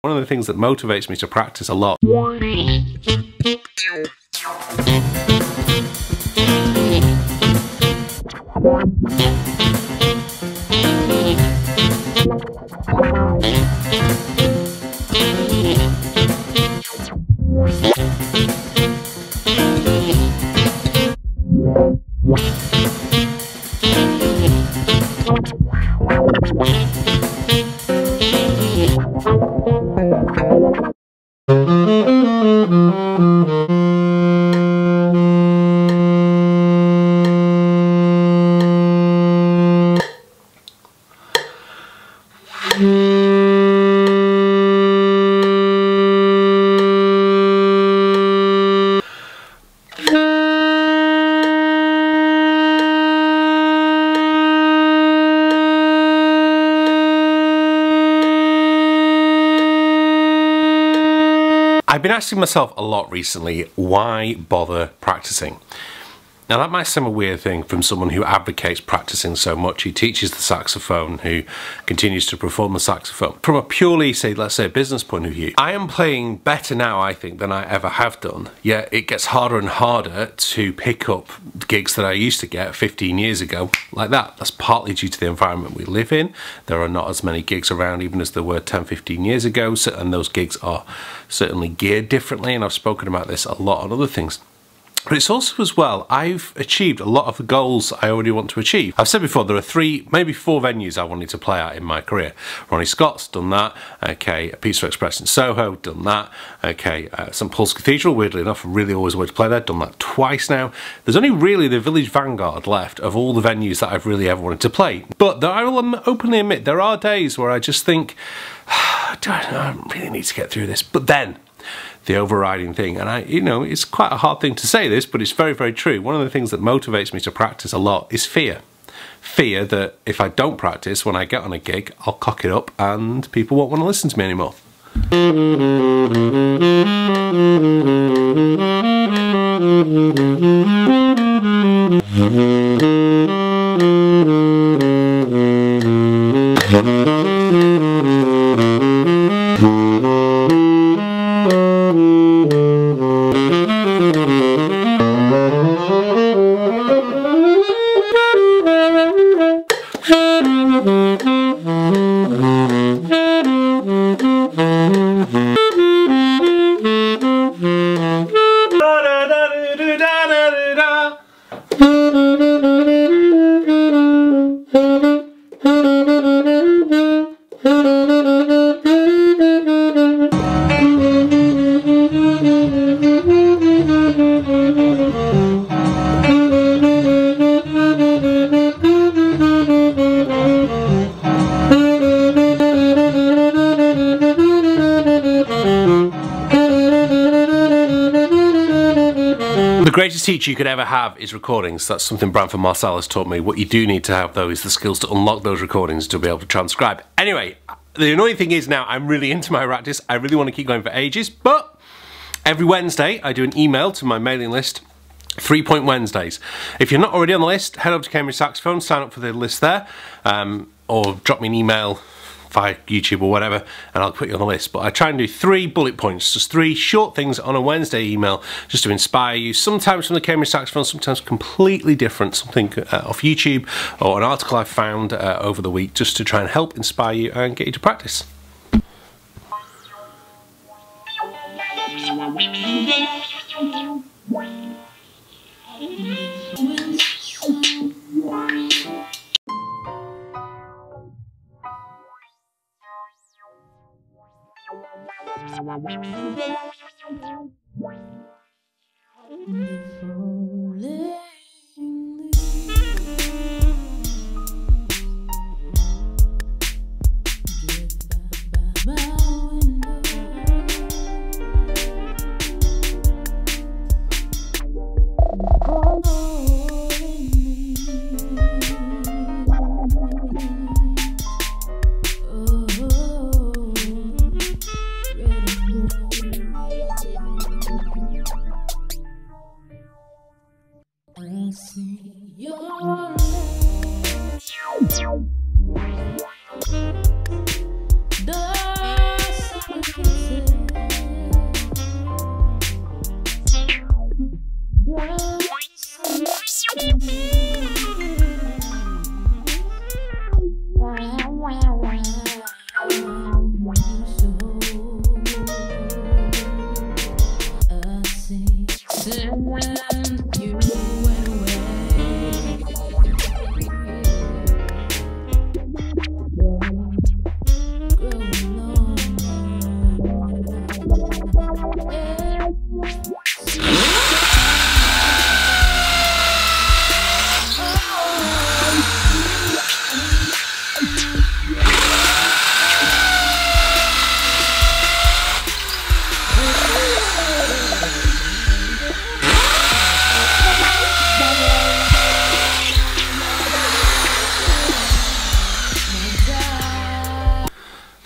One of the things that motivates me to practice a lot. I've been asking myself a lot recently, why bother practicing? Now that might seem a weird thing from someone who advocates practicing so much, who teaches the saxophone, who continues to perform the saxophone. From a purely, let's say, business point of view, I am playing better now, I think, than I ever have done. Yet it gets harder and harder to pick up gigs that I used to get 15 years ago like that. That's partly due to the environment we live in. There are not as many gigs around even as there were 10, 15 years ago, and those gigs are certainly geared differently, and I've spoken about this a lot on other things. But it's also as well, I've achieved a lot of the goals I already want to achieve. I've said before, there are 3, maybe 4 venues I wanted to play at in my career. Ronnie Scott's done that, okay, Peaceful Express in Soho, done that, okay, St Paul's Cathedral, weirdly enough, I really always wanted to play there, done that twice now. There's only really the Village Vanguard left of all the venues that I've really ever wanted to play. But I will openly admit, there are days where I just think, I really need to get through this. But then, the overriding thing, and you know, it's quite a hard thing to say this, but it's very, very true. One of the things that motivates me to practice a lot is fear. Fear that if I don't practice, when I get on a gig, I'll cock it up and people won't want to listen to me anymore. The greatest teacher you could ever have is recordings. That's something Branford Marsalis taught me. What you do need to have, though, is the skills to unlock those recordings to be able to transcribe. Anyway, the annoying thing is now I'm really into my practice. I really want to keep going for ages, but every Wednesday I do an email to my mailing list, 3-point Wednesdays. If you're not already on the list, head over to Cambridge Saxophone, sign up for the list there, or drop me an email via YouTube or whatever, and I'll put you on the list. But I try and do 3 bullet points, just 3 short things on a Wednesday email, just to inspire you, sometimes from the Cambridge Saxophone, sometimes completely different, something off YouTube, or an article I found over the week, just to try and help inspire you and get you to practice.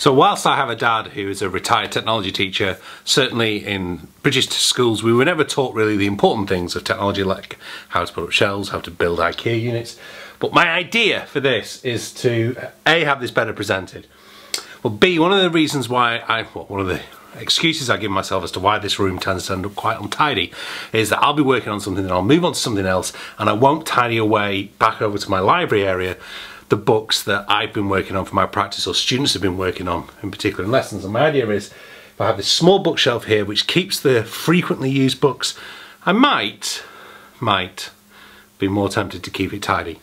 So whilst I have a dad who is a retired technology teacher, certainly in British schools we were never taught really the important things of technology, like how to put up shelves, how to build IKEA units. But my idea for this is to A, have this better presented, but B, one of the reasons why one of the excuses I give myself as to why this room tends to end up quite untidy is that I'll be working on something and I'll move on to something else and I won't tidy away back over to my library area the books that I've been working on for my practice or students have been working on in particular in lessons. And my idea is, if I have this small bookshelf here which keeps the frequently used books, I might be more tempted to keep it tidy.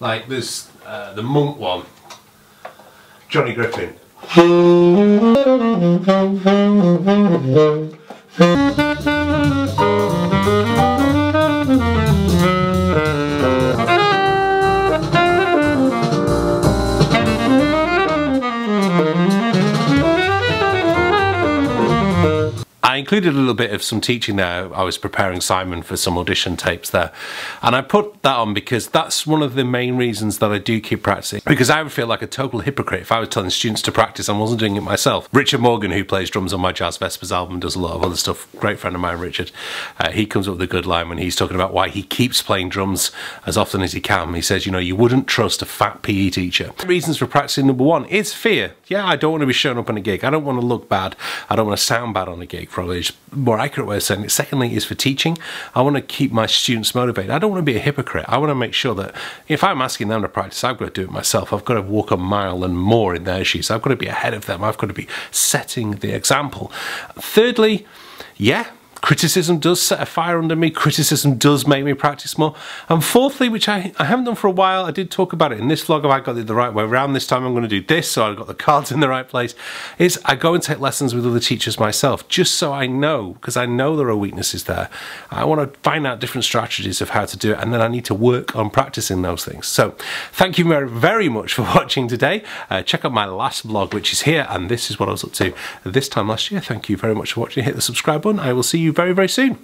Like there's the monk one, Johnny Griffin. I included a little bit of some teaching there. I was preparing Simon for some audition tapes there, and I put that on because that's one of the main reasons that I do keep practicing, because I would feel like a total hypocrite if I was telling students to practice and wasn't doing it myself. Richard Morgan, who plays drums on my Jazz Vespers album, does a lot of other stuff. Great friend of mine, Richard. He comes up with a good line when he's talking about why he keeps playing drums as often as he can. He says, you know, you wouldn't trust a fat PE teacher. Reasons for practicing, number one, is fear. Yeah, I don't want to be showing up on a gig. I don't want to look bad. I don't want to sound bad on a gig, probably is a more accurate way of saying it. Secondly is for teaching. I want to keep my students motivated. I don't want to be a hypocrite. I want to make sure that if I'm asking them to practice, I've got to do it myself. I've got to walk a mile and more in their shoes. I've got to be ahead of them. I've got to be setting the example. Thirdly, yeah, criticism does set a fire under me. Criticism does make me practice more. And fourthly, which I haven't done for a while, I did talk about it in this vlog, if I got it the right way around this time, I'm going to do this, so I've got the cards in the right place, is I go and take lessons with other teachers myself, just so I know, because I know there are weaknesses there. I want to find out different strategies of how to do it, and then I need to work on practicing those things. So thank you very, very much for watching today. Check out my last vlog, which is here, and this is what I was up to this time last year. Thank you very much for watching. Hit the subscribe button. I will see you very, very soon.